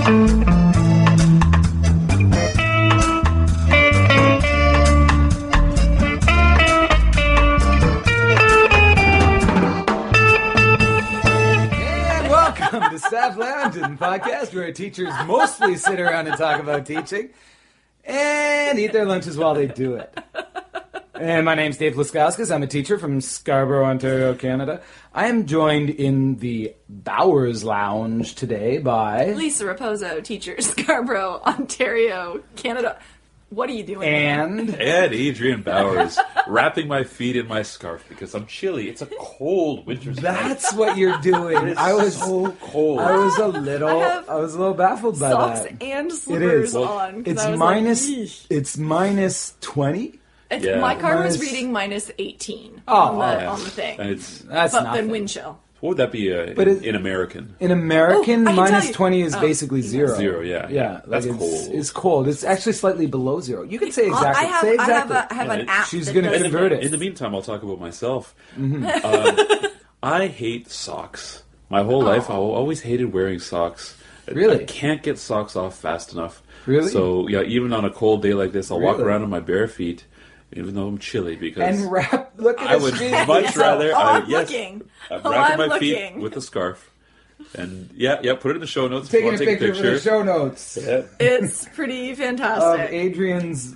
The Staff Loungin podcast, where teachers mostly sit around and talk about teaching and eat their lunches while they do it. And my name's Dave Laskauskas. I'm a teacher from Scarborough, Ontario, Canada. I am joined in the Bowers Lounge today by Lisa Raposo, teacher, Scarborough, Ontario, Canada. What are you doing? And Adrian Bowers, wrapping my feet in my scarf because I'm chilly. It's a cold winter's night. That's what you're doing. I was so cold. I was a little baffled by socks that. and slippers It is. on. It's minus 20. Yeah. My car was reading minus 18 on the thing. And that's but nothing. then wind chill. What would that be in American? In American, minus 20 is basically zero. Zero, yeah. Yeah, that's like cold. It's cold. It's actually slightly below zero. You can say exactly. I have an app. She's going to convert it. In the meantime, I'll talk about myself. I hate socks. My whole life, I always hated wearing socks. Really? I can't get socks off fast enough. Really? So, yeah, even on a cold day like this, I'll walk around on my bare feet, even though I'm chilly, because look at I would much rather. I'm looking. I'm wrapping my feet with a scarf, and put it in the show notes. Taking a picture for the show notes. Yeah. It's pretty fantastic. Of Adrian's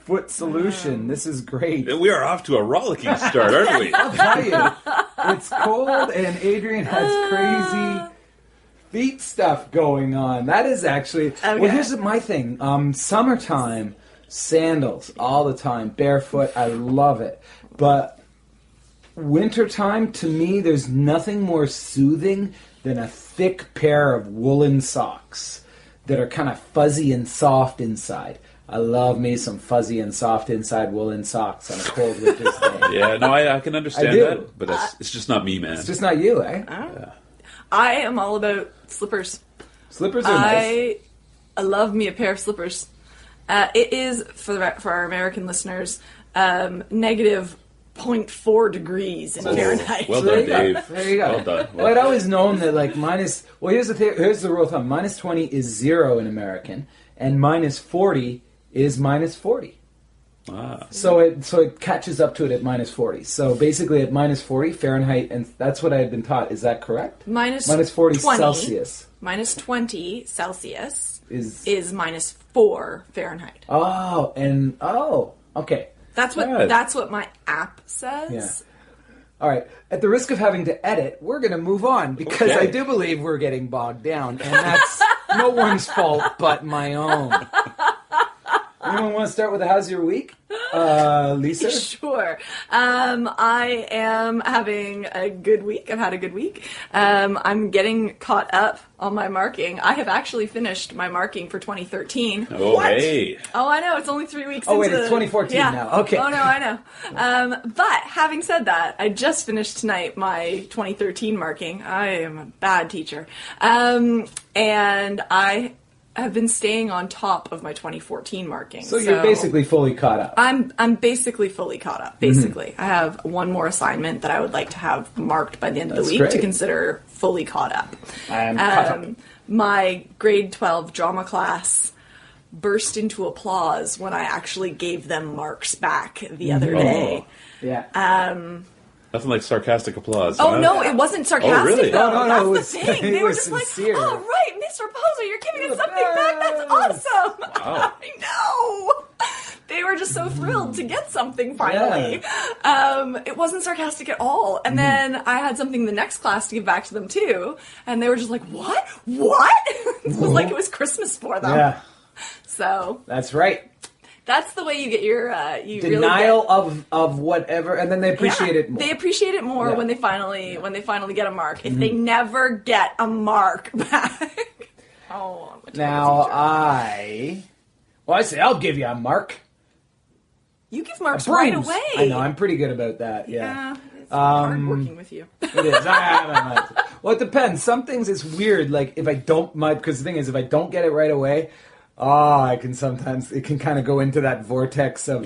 foot solution. This is great. We are off to a rollicking start, aren't we? I'll tell you, it's cold, and Adrian has crazy feet stuff going on. That is actually well. Here's my thing. Summertime. Sandals all the time, barefoot. I love it. But wintertime, to me, there's nothing more soothing than a thick pair of woolen socks that are kind of fuzzy and soft inside. I love me some fuzzy and soft inside woolen socks on a cold winter's day. Yeah, no, I can understand that, but it's just not me, man. It's just not you, eh? Yeah. I am all about slippers. Slippers are nice. I love me a pair of slippers. It is, for our American listeners, negative 0.4 degrees in Fahrenheit. Well done, Dave. There you go. Well done. Well, I'd always known that here's the rule of thumb. Minus 20 is 0 in American, and minus 40 is minus 40. Ah. So it catches up to it at minus 40. So basically at minus 40 Fahrenheit, and that's what I had been taught. Is that correct? Minus 40 20, Celsius. Minus 20 Celsius is minus 4 Fahrenheit. Okay. That's what my app says. Yeah. All right. At the risk of having to edit, we're going to move on because I do believe we're getting bogged down, and that's no one's fault but my own. Anyone want to start with a how's your week? Lisa? Sure. I am having a good week. I've had a good week. I'm getting caught up on my marking. I have actually finished my marking for 2013. Oh, what? Hey. Oh, I know. It's only 3 weeks into it's 2014 now. Okay. Oh, no, I know. But having said that, I just finished tonight my 2013 marking. I am a bad teacher. And I have been staying on top of my 2014 marking. So you're basically fully caught up. I'm basically fully caught up, basically. I have one more assignment that I would like to have marked by the end of the week to consider fully caught up. I'm caught up. My grade 12 drama class burst into applause when I actually gave them marks back the other day. Yeah. Nothing like sarcastic applause. Oh, no, it wasn't sarcastic. Oh, really? Though. No, That's the thing. They were just sincere. like, oh, right, Mr. Poser, you're giving us something back. That's awesome. Wow. I know. They were just so thrilled to get something finally. Yeah. It wasn't sarcastic at all. And then I had something in the next class to give back to them, too. And they were just like, what? What? It was like it was Christmas for them. Yeah. So. That's right. That's the way you get your denial of whatever, and then they appreciate it more. They appreciate it more when they finally get a mark. If they never get a mark back, I say I'll give you a mark. You give marks right away. I know, I'm pretty good about that. Yeah, it's hard working with you. It is. Well, it depends. Some things it's weird. Like if I don't, because the thing is, if I don't get it right away. I can sometimes, it can kind of go into that vortex of...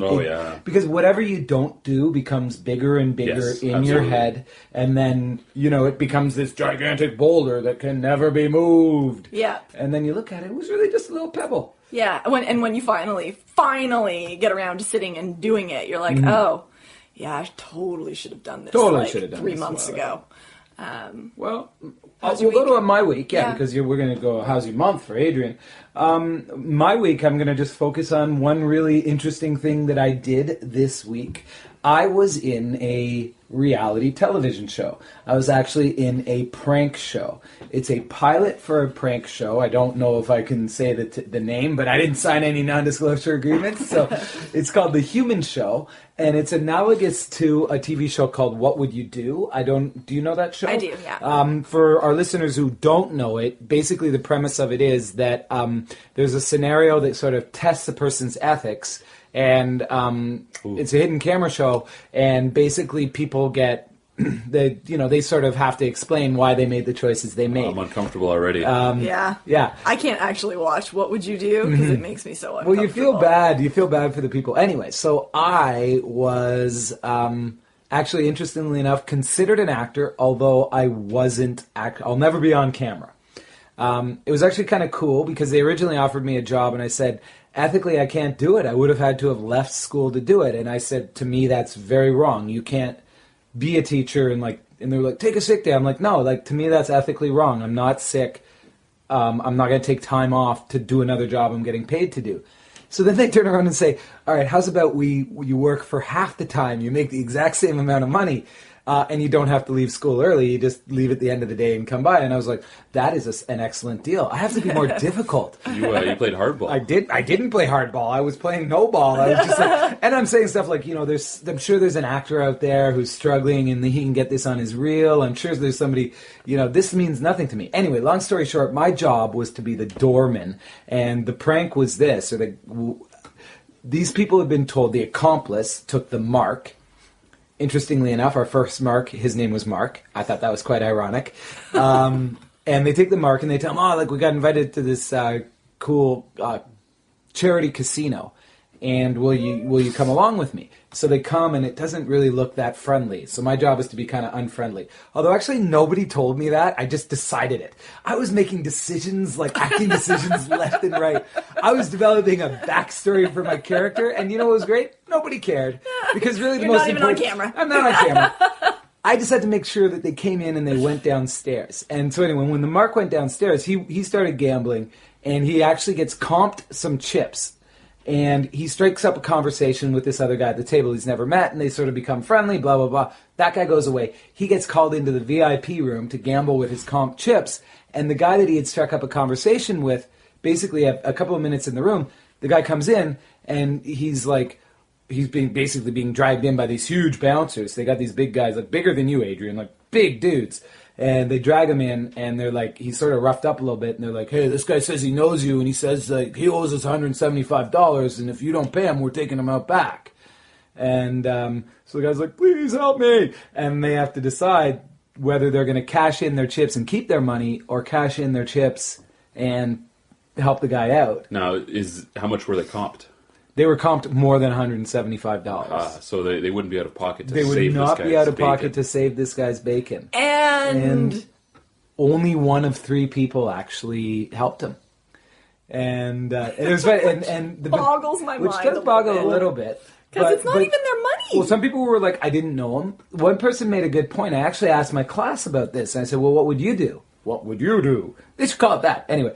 Because whatever you don't do becomes bigger and bigger in your head, and then, it becomes this gigantic boulder that can never be moved. Yeah. And then you look at it, it was really just a little pebble. Yeah, when you finally get around to sitting and doing it, you're like, oh, yeah, I totally should have done this should have done 3 months ago. We'll go to my week, because we're going to go how's your month for Adrian. My week, I'm going to just focus on one really interesting thing that I did this week. I was in a reality television show. I was actually in a prank show. It's a pilot for a prank show. I don't know if I can say the name, but I didn't sign any non-disclosure agreements. So it's called The Human Show, and it's analogous to a TV show called What Would You Do? Do you know that show? I do, yeah. For our listeners who don't know it, basically the premise of it is that there's a scenario that sort of tests a person's ethics, and it's a hidden camera show, and basically people get they sort of have to explain why they made the choices they made. I'm uncomfortable already. Yeah. I can't actually watch What Would You Do? Because it makes me so uncomfortable. Well, you feel bad. You feel bad for the people. Anyway, so I was actually, interestingly enough, considered an actor, although I wasn't. I'll never be on camera. It was actually kind of cool because they originally offered me a job, and I said, ethically, I can't do it. I would have had to have left school to do it. And I said, to me, that's very wrong. You can't be a teacher and they were like, take a sick day. I'm like, no, to me, that's ethically wrong. I'm not sick. I'm not going to take time off to do another job I'm getting paid to do. So then they turn around and say, all right, how's about you work for half the time, you make the exact same amount of money, and you don't have to leave school early, you just leave at the end of the day and come by. And I was like, that is an excellent deal. I have to be more difficult. You played hardball. I didn't play hardball. I was playing no ball. I was just and I'm saying stuff like, I'm sure there's an actor out there who's struggling and he can get this on his reel. I'm sure there's somebody, this means nothing to me. Anyway, long story short, my job was to be the doorman, and the prank was this, these people had been told the accomplice took the mark. Interestingly enough, our first mark, his name was Mark. I thought that was quite ironic. And they take the mark and they tell him, we got invited to this cool charity casino, and will you come along with me? So they come, and it doesn't really look that friendly. So my job is to be kind of unfriendly. Although actually nobody told me that. I just decided it. I was making decisions, acting decisions left and right. I was developing a backstory for my character, and you know what was great? Nobody cared. Because really the most important... You're not even on camera. I'm not on camera. I just had to make sure that they came in and they went downstairs. And so anyway, when the Mark went downstairs, he started gambling, and he actually gets comped some chips. And he strikes up a conversation with this other guy at the table he's never met, and they sort of become friendly, blah, blah, blah. That guy goes away. He gets called into the VIP room to gamble with his comp chips, and the guy that he had struck up a conversation with, basically a couple of minutes in the room, the guy comes in, and he's being dragged in by these huge bouncers. They got these big guys, bigger than you, Adrian, big dudes. And they drag him in, and they're he's sort of roughed up a little bit, and they're like, hey, this guy says he knows you, and he says he owes us $175, and if you don't pay him, we're taking him out back. And so the guy's like, please help me. And they have to decide whether they're going to cash in their chips and keep their money, or cash in their chips and help the guy out. Now, how much were they comped? They were comped more than $175. So they wouldn't be out of pocket to save this guy's bacon. They would not be out of pocket to save this guy's bacon. And only one of 3 people actually helped him. And it was and boggles my mind. Which does boggle a little bit. Because it's not even their money. Well, some people were like, I didn't know him. One person made a good point. I actually asked my class about this. And I said, well, what would you do? What would you do? They should call it that. Anyway.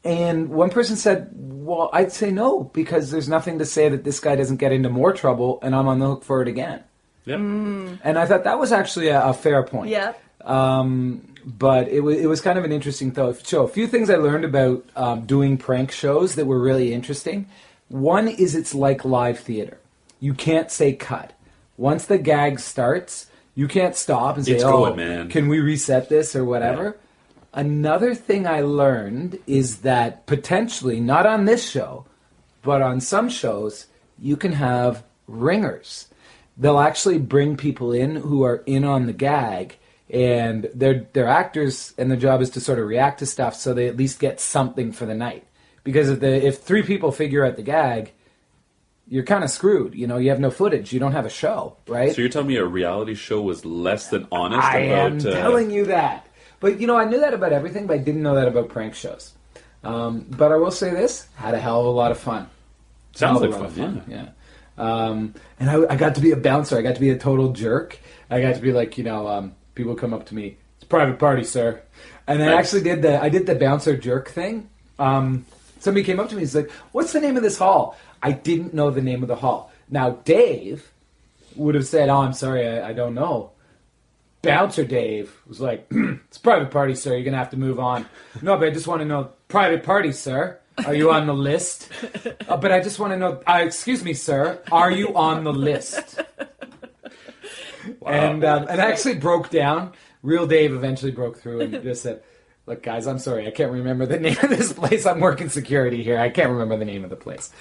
And one person said, well, I'd say no, because there's nothing to say that this guy doesn't get into more trouble and I'm on the hook for it again. Yep. And I thought that was actually a fair point. Yeah. But it was kind of an interesting show. A few things I learned about doing prank shows that were really interesting. One is it's like live theater. You can't say cut. Once the gag starts, you can't stop and say, man. Can we reset this or whatever? Yeah. Another thing I learned is that potentially, not on this show, but on some shows, you can have ringers. They'll actually bring people in who are in on the gag, and they're actors, and their job is to sort of react to stuff so they at least get something for the night. because if 3 people figure out the gag, you're kind of screwed. You know, you have no footage. You don't have a show, right? So you're telling me a reality show was less than honest I about... am telling you that. But, you know, I knew that about everything, but I didn't know that about prank shows. But I will say this, had a hell of a lot of fun. Sounds like fun, yeah. And I got to be a bouncer. I got to be a total jerk. I got to be like, you know, people come up to me, it's a private party, sir. And I actually did the bouncer jerk thing. Somebody came up to me, he's like, what's the name of this hall? I didn't know the name of the hall. Now, Dave would have said, oh, I'm sorry, I don't know. Bouncer Dave was like, it's a private party, sir. You're going to have to move on. No, but I just want to know, private party, sir. Are you on the list? But I just want to know, excuse me, sir. Are you on the list? Wow. And it actually broke down. Real Dave eventually broke through and just said, look, guys, I'm sorry. I can't remember the name of this place. I'm working security here. I can't remember the name of the place.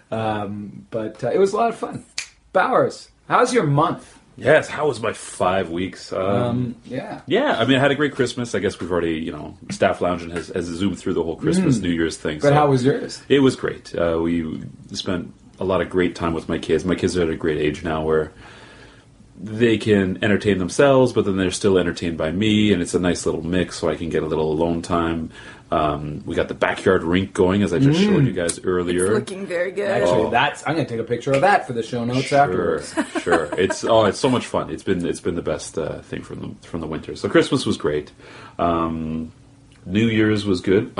But it was a lot of fun. Bowers, how's your month? Yes, how was my 5 weeks? Yeah. Yeah, I mean, I had a great Christmas. I guess we've already, you know, Staff Loungin has zoomed through the whole Christmas, New Year's thing. But how was yours? It was great. We spent a lot of great time with my kids. My kids are at a great age now where they can entertain themselves, but then they're still entertained by me, and it's a nice little mix so I can get a little alone time. We got the backyard rink going, as I just showed you guys earlier. It's looking very good. Actually, I'm going to take a picture of that for the show notes afterwards. Sure. It's so much fun. It's been the best thing from the winter. So Christmas was great. New Year's was good.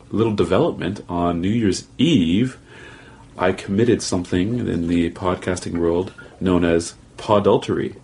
Little development on New Year's Eve. I committed something in the podcasting world known as podultery.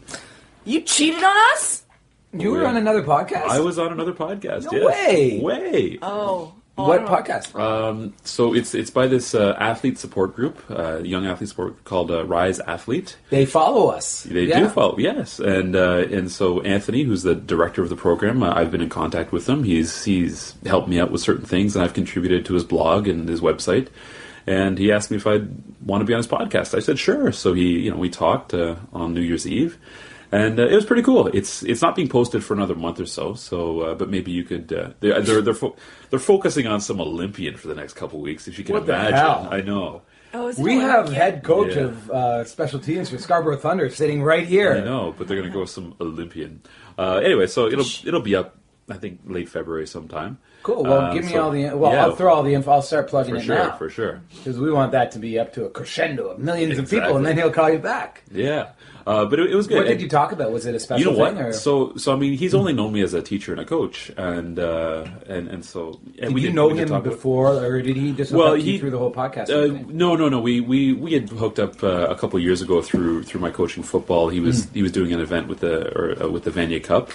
You cheated on us? You were on another podcast? I was on another podcast. No way. Way. Oh. What podcast? So it's by this athlete support group, young athlete support called Risealthlete. They follow us. They do follow, yes. And so Anthony, who's the director of the program, I've been in contact with him. He's helped me out with certain things, and I've contributed to his blog and his website. And he asked me if I'd want to be on his podcast. I said sure. So we talked on New Year's Eve. And it was pretty cool. It's not being posted for another month or so. So, but maybe you could. They're focusing on some Olympian for the next couple weeks, if you can imagine. Hell? I know. Oh, we have head coach of special teams for Scarborough Thunder sitting right here. I know, but they're going to go with some Olympian. Anyway, so it'll be up, I think, late February sometime. Cool. Well, give me all the. Well, I'll throw all the info. I'll start plugging it now. For sure. Because we want that to be up to a crescendo of millions of people, and then he'll call you back. Yeah. But it was good. What did you talk about? Was it a special thing? Or? So I mean, he's only known me as a teacher and a coach, and so. And did you know him before, or did he just hook you through the whole podcast thing? No. We had hooked up a couple of years ago through my coaching football. He was doing an event with the Vanier Cup.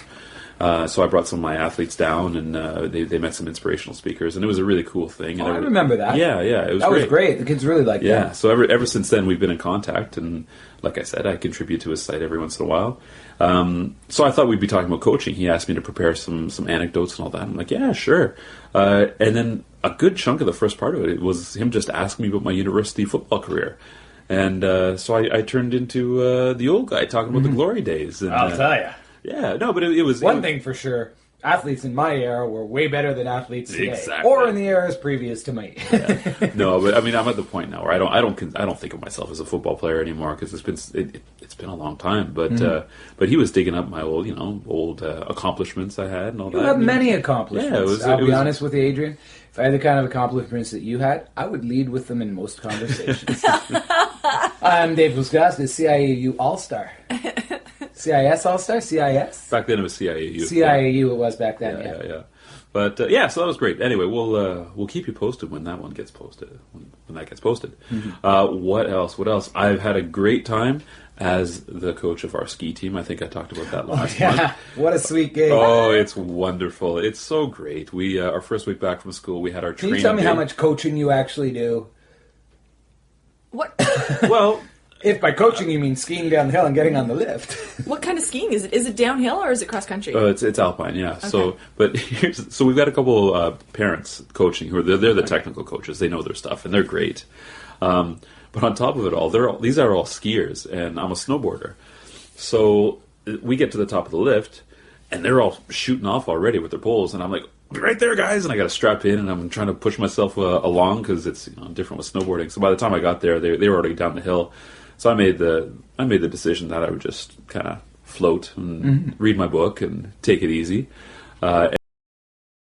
So I brought some of my athletes down, and they met some inspirational speakers, and it was a really cool thing. And I remember that. Yeah, it was. That was great. The kids really liked that. Yeah. So ever since then, we've been in contact, and like I said, I contribute to his site every once in a while. So I thought we'd be talking about coaching. He asked me to prepare some anecdotes and all that. I'm like, yeah, sure. And then a good chunk of the first part of it was him just asking me about my university football career. And so I turned into the old guy talking about the glory days. And, I'll tell you. Yeah, no, but it was... One thing for sure, athletes in my era were way better than athletes today. Exactly. Or in the eras previous to me. Yeah. No, but I mean, I'm at the point now where I don't think of myself as a football player anymore, because it's been a long time. But but he was digging up my old accomplishments I had and all that. You have many accomplishments. Yeah, I'll be honest with you, Adrian. If I had the kind of accomplishments that you had, I would lead with them in most conversations. I'm Dave Buscas, the CIAU All-Star. CIS All-Star? CIS? Back then it was CIAU. CIAU it was back then, yeah. But so that was great. Anyway, we'll keep you posted when that one gets posted. When that gets posted. Mm-hmm. What else? I've had a great time as the coach of our ski team. I think I talked about that last month. What a sweet game. Oh, it's wonderful. It's so great. We our first week back from school, we had our training. Can you tell me how much coaching you actually do? What? Well, if by coaching you mean skiing down the hill and getting on the lift. What kind of skiing is it? Is it downhill or is it cross country? It's alpine, yeah. Okay. So we've got a couple parents coaching who they're the technical coaches. They know their stuff and they're great. But on top of it all, these are all skiers, and I'm a snowboarder. So we get to the top of the lift, and they're all shooting off already with their poles, and I'm like, right there, guys, and I got to strap in, and I'm trying to push myself along because it's different with snowboarding. So by the time I got there, they were already down the hill. So I made the decision that I would just kind of float and read my book and take it easy.